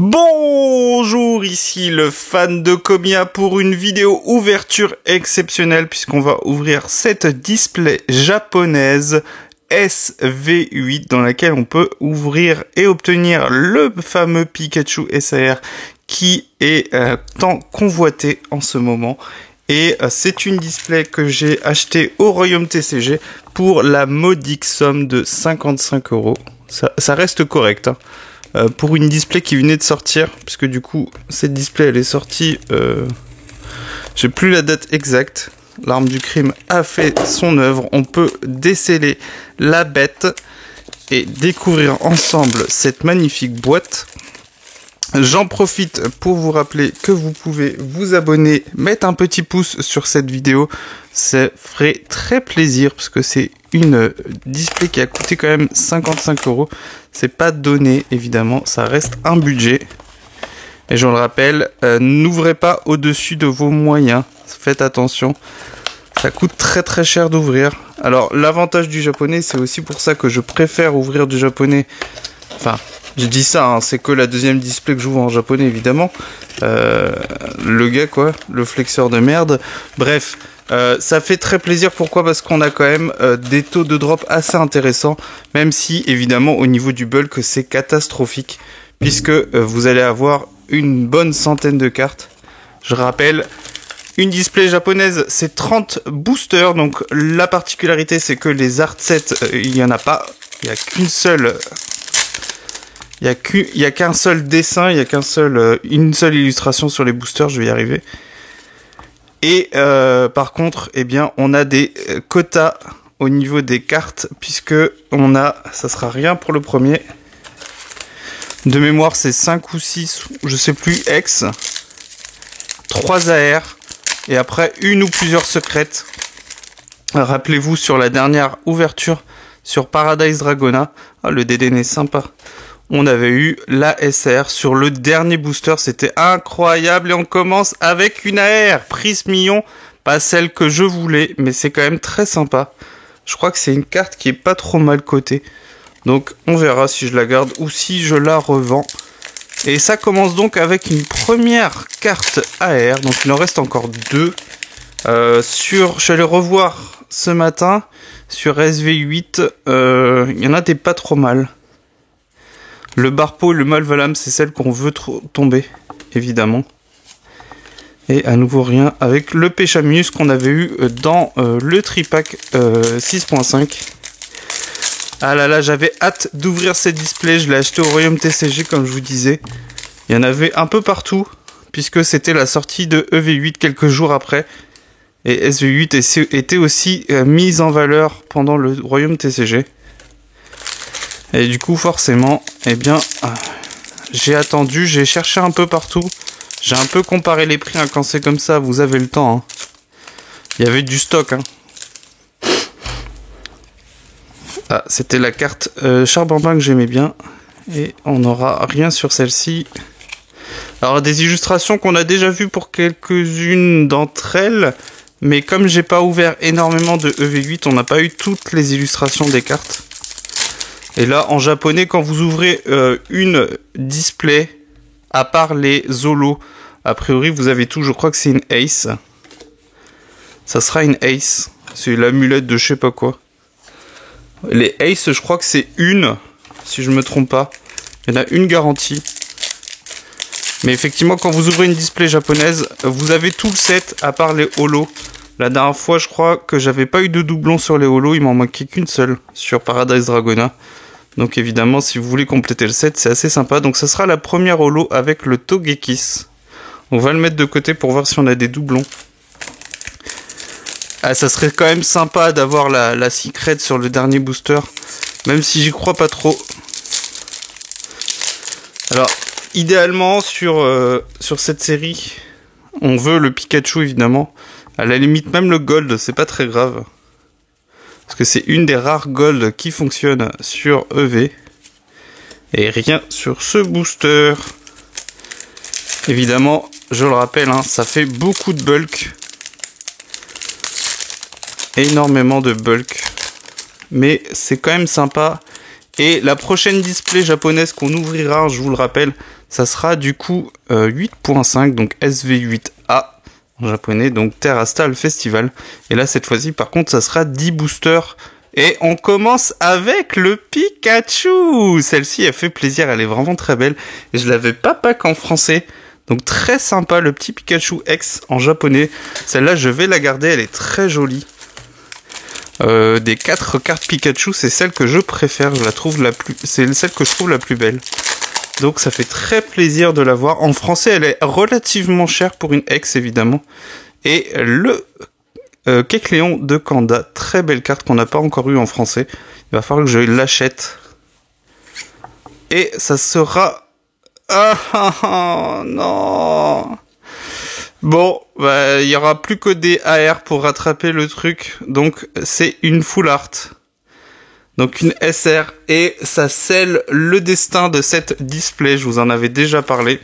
Bonjour, ici le fan de Komiya pour une vidéo ouverture exceptionnelle puisqu'on va ouvrir cette display japonaise SV8 dans laquelle on peut ouvrir et obtenir le fameux Pikachu SAR qui est tant convoité en ce moment. Et c'est une display que j'ai achetée au Royaume TCG pour la modique somme de 55 €. Ça reste correct, hein. Pour une display qui venait de sortir, puisque du coup cette display elle est sortie, j'ai plus la date exacte. L'arme du crime a fait son œuvre. On peut déceler la bête et découvrir ensemble cette magnifique boîte. J'en profite pour vous rappeler que vous pouvez vous abonner, mettre un petit pouce sur cette vidéo. Ça ferait très plaisir parce que c'est une display qui a coûté quand même 55 €. C'est pas donné, évidemment, ça reste un budget. Et je le rappelle, n'ouvrez pas au-dessus de vos moyens. Faites attention. Ça coûte très très cher d'ouvrir. Alors, l'avantage du japonais, c'est aussi pour ça que je préfère ouvrir du japonais. Enfin, je dis ça, hein, c'est que la deuxième display que j'ouvre en japonais, évidemment. Le gars, quoi, le flexeur de merde. Bref, ça fait très plaisir. Pourquoi? Parce qu'on a quand même des taux de drop assez intéressants. Même si, évidemment, au niveau du bulk, c'est catastrophique. Puisque vous allez avoir une bonne centaine de cartes. Je rappelle, une display japonaise, c'est 30 boosters. Donc, la particularité, c'est que les art sets, il n'y en a pas. Il n'y a qu'une seule... Il y a qu'un seul dessin, il y a une seule illustration sur les boosters, je vais y arriver. Et par contre, eh bien, on a des quotas au niveau des cartes, puisque ça sera rien pour le premier. De mémoire, c'est 5 ou 6, je sais plus, X, 3 AR, et après une ou plusieurs secrètes. Rappelez-vous sur la dernière ouverture sur Paradise Dragona, le DDN est sympa. On avait eu la SR sur le dernier booster, c'était incroyable et on commence avec une AR, prise million, pas celle que je voulais, mais c'est quand même très sympa. Je crois que c'est une carte qui est pas trop mal cotée, donc on verra si je la garde ou si je la revends. Et ça commence donc avec une première carte AR, donc il en reste encore deux. Je suis allé revoir ce matin sur SV8, il y en a des pas trop mal. Le Barpo, le Malvalam, c'est celle qu'on veut tomber, évidemment. Et à nouveau rien avec le Péchamus qu'on avait eu dans le tripack 6.5. Ah là là, j'avais hâte d'ouvrir cette display. Je l'ai acheté au Royaume TCG, comme je vous disais. Il y en avait un peu partout, puisque c'était la sortie de EV8 quelques jours après. Et SV8 était aussi mise en valeur pendant le Royaume TCG. Et du coup, forcément, eh bien, j'ai attendu, j'ai cherché un peu partout. J'ai un peu comparé les prix, hein, quand c'est comme ça, vous avez le temps. Hein. Il y avait du stock. Hein. Ah, c'était la carte Charbambin que j'aimais bien. Et on n'aura rien sur celle-ci. Alors, des illustrations qu'on a déjà vues pour quelques-unes d'entre elles. Mais comme j'ai pas ouvert énormément de EV8, on n'a pas eu toutes les illustrations des cartes. Et là, en japonais, quand vous ouvrez une display, à part les Zolo, a priori, vous avez tout, je crois que c'est une Ace. Ça sera une Ace. C'est l'amulette de je sais pas quoi. Les Ace, je crois que c'est une, si je me trompe pas. Il y en a une garantie. Mais effectivement, quand vous ouvrez une display japonaise, vous avez tout le set, à part les Holo. La dernière fois, je crois que j'avais pas eu de doublon sur les Holo, il m'en manquait qu'une seule sur Paradise Dragona. Donc évidemment, si vous voulez compléter le set, c'est assez sympa. Donc ça sera la première holo avec le Togekiss. On va le mettre de côté pour voir si on a des doublons. Ah, ça serait quand même sympa d'avoir la secret sur le dernier booster. Même si j'y crois pas trop. Alors, idéalement, sur cette série, on veut le Pikachu, évidemment. À la limite, même le Gold, c'est pas très grave. Parce que c'est une des rares Gold qui fonctionne sur EV. Et rien sur ce booster. Évidemment, je le rappelle, hein, ça fait beaucoup de bulk. Énormément de bulk. Mais c'est quand même sympa. Et la prochaine display japonaise qu'on ouvrira, je vous le rappelle, ça sera du coup 8.5, donc SV8A en japonais, donc Terrastal Festival. Et là, cette fois-ci, par contre, ça sera 10 boosters. Et on commence avec le Pikachu. Celle-ci, elle fait plaisir, elle est vraiment très belle. Et je l'avais pas pack en français. Donc très sympa, le petit Pikachu X en japonais. Celle-là, je vais la garder, elle est très jolie. Des 4 cartes Pikachu, c'est celle que je préfère. Je la trouve c'est celle que je trouve la plus belle. Donc ça fait très plaisir de la voir. En français, elle est relativement chère pour une X, évidemment. Et le Kecleon de Kanda, très belle carte qu'on n'a pas encore eu en français. Il va falloir que je l'achète. Et ça sera... Ah non. Bon, bah, il y aura plus que des AR pour rattraper le truc. Donc c'est une full art. Donc une SR. Et ça scelle le destin de cette display. Je vous en avais déjà parlé.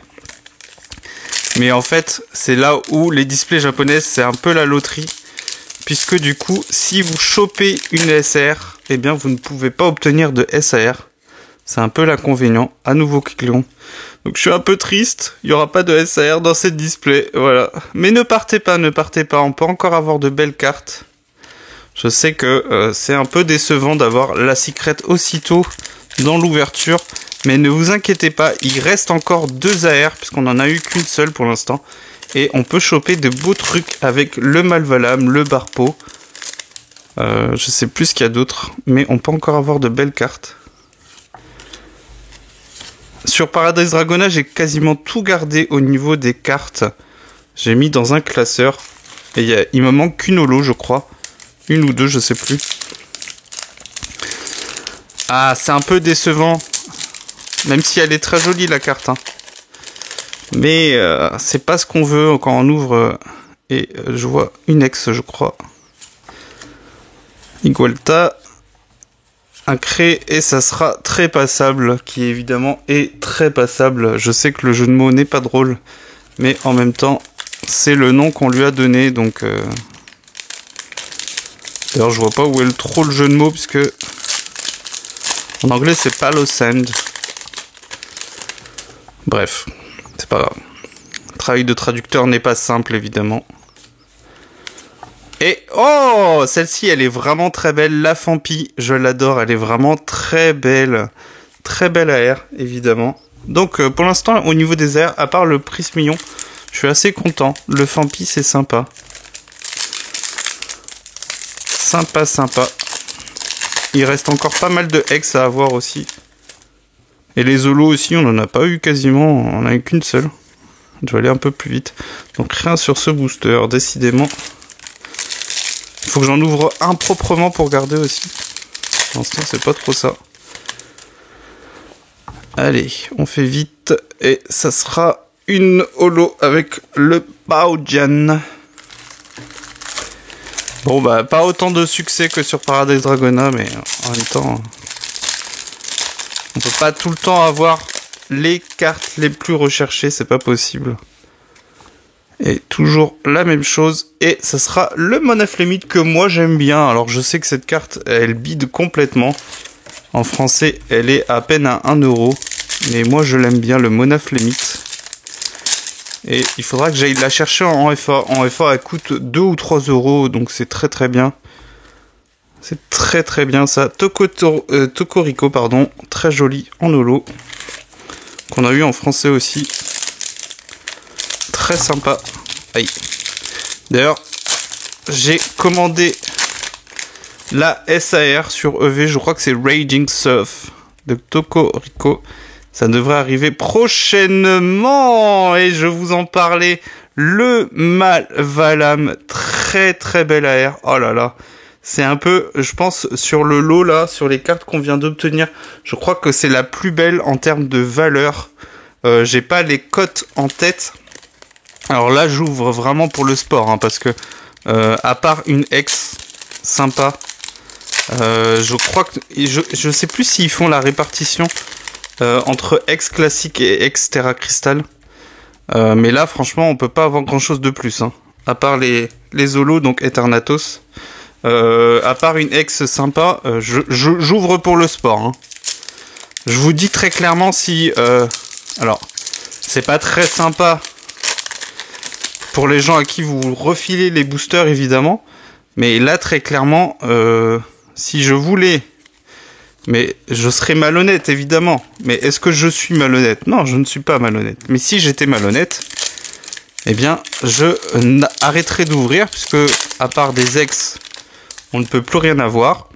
Mais en fait, c'est là où les displays japonaises, c'est un peu la loterie. Puisque du coup, si vous chopez une SR, eh bien vous ne pouvez pas obtenir de SAR. C'est un peu l'inconvénient. À nouveau Kecleon. Donc je suis un peu triste. Il n'y aura pas de SAR dans cette display. Voilà. Mais ne partez pas, ne partez pas. On peut encore avoir de belles cartes. Je sais que c'est un peu décevant d'avoir la secret aussitôt dans l'ouverture. Mais ne vous inquiétez pas. Il reste encore 2 AR puisqu'on n'en a eu qu'une seule pour l'instant. Et on peut choper de beaux trucs avec le Malvalam, le Barpo. Je sais plus ce qu'il y a d'autre. Mais on peut encore avoir de belles cartes. Sur Paradise Dragona, j'ai quasiment tout gardé au niveau des cartes. J'ai mis dans un classeur. Et il me manque qu'une holo, je crois. Une ou deux, je sais plus. Ah, c'est un peu décevant. Même si elle est très jolie, la carte. Hein. Mais c'est pas ce qu'on veut quand on ouvre. Et je vois une ex, je crois. Igualta. Un cré et ça sera très passable, qui évidemment est très passable. Je sais que le jeu de mots n'est pas drôle, mais en même temps, c'est le nom qu'on lui a donné, donc... D'ailleurs, je vois pas où est trop le jeu de mots, puisque... En anglais, c'est Palo Sand. Bref, c'est pas grave. Le travail de traducteur n'est pas simple, évidemment. Et oh, celle-ci, elle est vraiment très belle. La Fampi, je l'adore. Elle est vraiment très belle. Très belle AR, évidemment. Donc, pour l'instant, au niveau des AR, à part le Prismillon, je suis assez content. Le Fampi, c'est sympa. Sympa, sympa. Il reste encore pas mal de X à avoir aussi. Et les holos aussi, on n'en a pas eu quasiment. On n'en a eu qu'une seule. Je vais aller un peu plus vite. Donc, rien sur ce booster, décidément. Il faut que j'en ouvre un proprement pour garder aussi. Pour l'instant, c'est pas trop ça. Allez, on fait vite. Et ça sera une holo avec le Baojian. Bon, bah, pas autant de succès que sur Paradise Dragona, mais en même temps... On peut pas tout le temps avoir les cartes les plus recherchées, c'est pas possible. Et toujours la même chose. Et ça sera le Monaflémite que moi j'aime bien. Alors je sais que cette carte, elle bide complètement. En français, elle est à peine à 1 euro. Mais moi je l'aime bien, le Monaflémite. Et il faudra que j'aille la chercher en FA. En FA, elle coûte 2 ou 3 euros. Donc c'est très très bien. C'est très très bien ça. Tokoriko, pardon. Très joli en holo. Qu'on a eu en français aussi. Très sympa. Aïe. D'ailleurs, j'ai commandé la SAR sur EV. Je crois que c'est Raging Surf de Tokoriko. Ça devrait arriver prochainement. Et je vous en parlais. Le Malvalam. Très très belle AR. Oh là là. C'est un peu, je pense, sur le lot là, sur les cartes qu'on vient d'obtenir. Je crois que c'est la plus belle en termes de valeur. J'ai pas les cotes en tête. Alors là, j'ouvre vraiment pour le sport, hein, parce que à part une ex sympa, je crois que je sais plus s'ils font la répartition entre ex classique et ex Terra Crystal. Mais là, franchement, on peut pas avoir grand chose de plus, hein, à part les holos, donc Eternatus. À part une ex sympa, j'ouvre pour le sport. Hein. Je vous dis très clairement si... alors, c'est pas très sympa pour les gens à qui vous refilez les boosters, évidemment. Mais là, très clairement, si je voulais... Mais je serais malhonnête, évidemment. Mais est-ce que je suis malhonnête? Non, je ne suis pas malhonnête. Mais si j'étais malhonnête, eh bien, je arrêterais d'ouvrir, puisque, à part des ex, on ne peut plus rien avoir.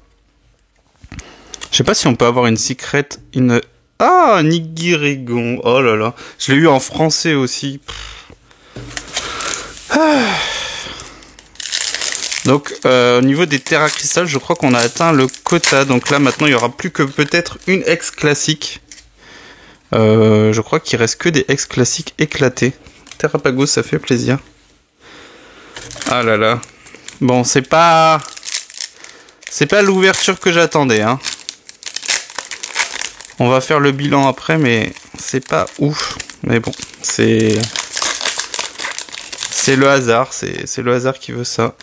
Je sais pas si on peut avoir une secret, une... Ah, Nigirigon. Oh là là. Je l'ai eu en français aussi. Ah. Donc, au niveau des Terra Crystal, je crois qu'on a atteint le quota. Donc là, maintenant, il y aura plus que peut-être une ex classique. Je crois qu'il reste que des ex classiques éclatés. Terrapagos, ça fait plaisir. Ah là là. Bon, c'est pas l'ouverture que j'attendais, hein. On va faire le bilan après, mais c'est pas ouf. Mais bon, c'est le hasard, c'est le hasard qui veut ça.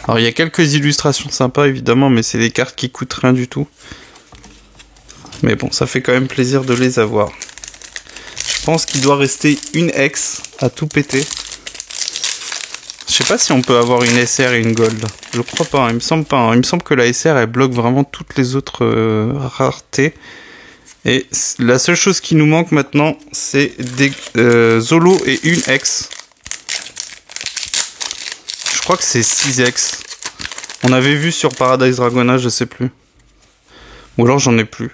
Alors il y a quelques illustrations sympas évidemment, mais c'est des cartes qui coûtent rien du tout. Mais bon, ça fait quand même plaisir de les avoir. Je pense qu'il doit rester une ex à tout péter. Je sais pas si on peut avoir une SR et une Gold. Je crois pas, il me semble pas. Il me semble que la SR elle bloque vraiment toutes les autres raretés. Et la seule chose qui nous manque maintenant, c'est des Zolo et une ex. Je crois que c'est 6 ex. On avait vu sur Paradise Dragona, je sais plus. Ou alors j'en ai plus.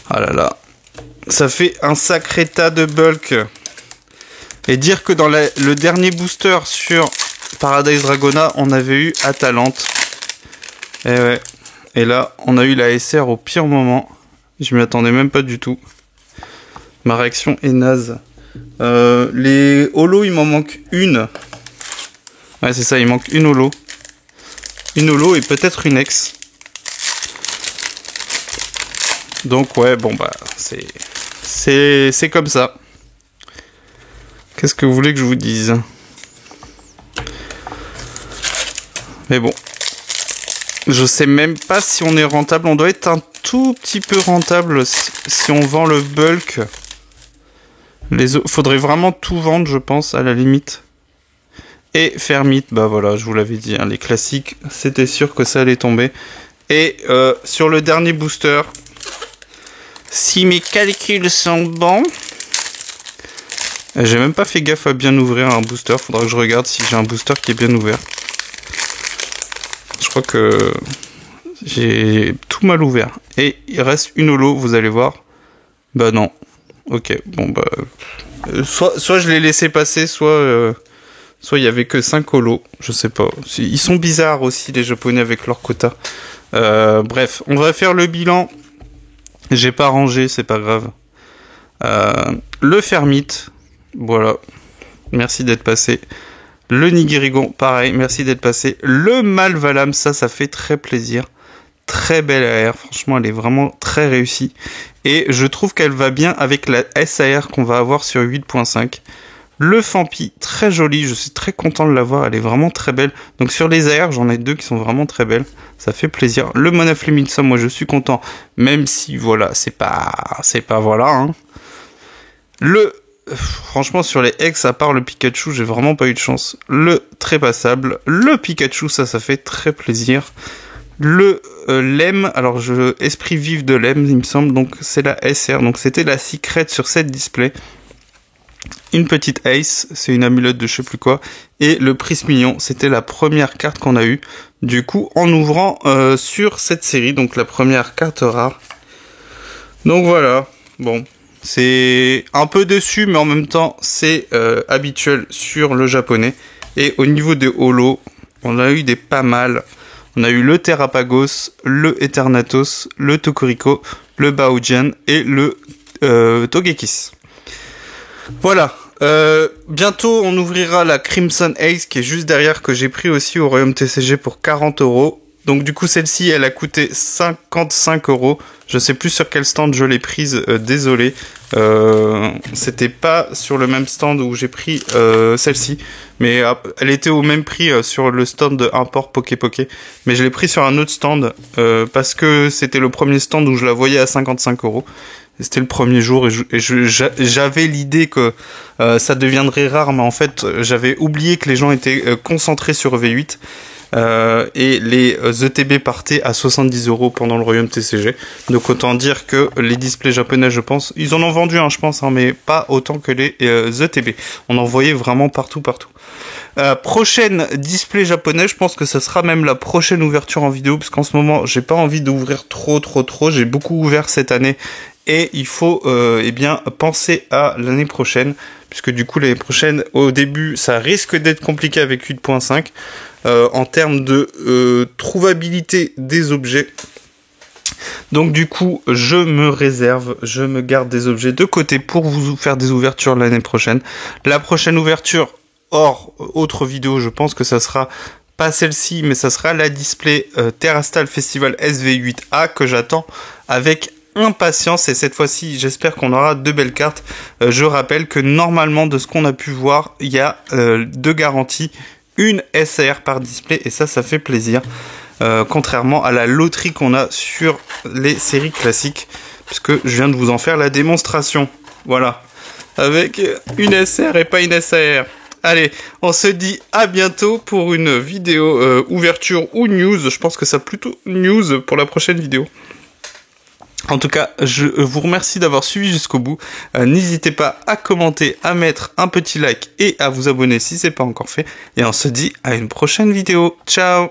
Ah là là. Ça fait un sacré tas de bulk. Et dire que dans le dernier booster sur Paradise Dragona, on avait eu Atalante. Et ouais. Et là, on a eu la SR au pire moment. Je m'y attendais même pas du tout. Ma réaction est naze. Les holos, il m'en manque une. Ouais, c'est ça, il manque une holo. Une holo et peut-être une ex. Donc ouais, bon bah, c'est comme ça. Qu'est-ce que vous voulez que je vous dise? Mais bon. Je sais même pas si on est rentable. On doit être un tout petit peu rentable si on vend le bulk. Faudrait vraiment tout vendre, je pense, à la limite. Et Fermite, bah voilà, je vous l'avais dit, hein, les classiques, c'était sûr que ça allait tomber. Et sur le dernier booster, si mes calculs sont bons... J'ai même pas fait gaffe à bien ouvrir un booster. Faudra que je regarde si j'ai un booster qui est bien ouvert. Je crois que j'ai tout mal ouvert. Et il reste une holo, vous allez voir. Bah non. Ok, bon bah... soit je l'ai laissé passer, soit il y avait que 5 holos. Je sais pas. Ils sont bizarres aussi, les Japonais, avec leur quota. Bref, on va faire le bilan. J'ai pas rangé, c'est pas grave. Le Fermite... Voilà, merci d'être passé. Le Nigirigon, pareil, merci d'être passé. Le Malvalam, ça fait très plaisir. Très belle AR, franchement, elle est vraiment très réussie. Et je trouve qu'elle va bien avec la SAR qu'on va avoir sur 8.5. Le Fampi, très joli, je suis très content de l'avoir, elle est vraiment très belle. Donc sur les AR, j'en ai deux qui sont vraiment très belles, ça fait plaisir. Le Monaflame Winsome, moi je suis content, même si, voilà, c'est pas voilà, hein. Franchement, sur les ex, à part le Pikachu, j'ai vraiment pas eu de chance. Le Trépassable, le Pikachu, ça fait très plaisir. Le Lem, alors Esprit Vif de Lem, il me semble, donc c'est la SR, donc c'était la secret sur cette display. Une petite Ace, c'est une amulette de je sais plus quoi. Et le Prismillon, c'était la première carte qu'on a eue, du coup, en ouvrant sur cette série, donc la première carte rare. Donc voilà, bon... C'est un peu déçu, mais en même temps, c'est habituel sur le japonais. Et au niveau des holos, on a eu des pas mal. On a eu le Terrapagos, le Eternatus, le Tokoriko, le Baojian et le Togekiss. Voilà. Bientôt, on ouvrira la Crimson Ace qui est juste derrière, que j'ai pris aussi au Royaume TCG pour 40 €. Donc du coup celle-ci elle a coûté 55 €. Je sais plus sur quel stand je l'ai prise, désolé. C'était pas sur le même stand où j'ai pris celle-ci, mais elle était au même prix sur le stand de Import Poké. Mais je l'ai pris sur un autre stand parce que c'était le premier stand où je la voyais à 55 €. C'était le premier jour et j'avais l'idée que ça deviendrait rare, mais en fait j'avais oublié que les gens étaient concentrés sur V8. Et les ETB partaient à 70 € pendant le Royaume TCG. Donc autant dire que les displays japonais, je pense, ils en ont vendu un, je pense, hein, mais pas autant que les ETB. On en voyait vraiment partout. Prochaine display japonais, je pense que ça sera même la prochaine ouverture en vidéo, parce qu'en ce moment, j'ai pas envie d'ouvrir trop. J'ai beaucoup ouvert cette année. Et il faut eh bien penser à l'année prochaine, puisque du coup l'année prochaine, au début, ça risque d'être compliqué avec 8.5 en termes de trouvabilité des objets. Donc du coup, je me garde des objets de côté pour vous faire des ouvertures l'année prochaine. La prochaine ouverture, hors autre vidéo, je pense que ça sera pas celle-ci, mais ça sera la display Terrastal Festival SV8A que j'attends avec impatience, et cette fois-ci j'espère qu'on aura de belles cartes. Je rappelle que normalement de ce qu'on a pu voir, il y a 2 garanties, une SAR par display, et ça fait plaisir, contrairement à la loterie qu'on a sur les séries classiques, puisque je viens de vous en faire la démonstration, voilà, avec une SR et pas une SAR. Allez, on se dit à bientôt pour une vidéo ouverture ou news. Je pense que ça plutôt news pour la prochaine vidéo. En tout cas, je vous remercie d'avoir suivi jusqu'au bout. N'hésitez pas à commenter, à mettre un petit like et à vous abonner si c'est pas encore fait. Et on se dit à une prochaine vidéo. Ciao!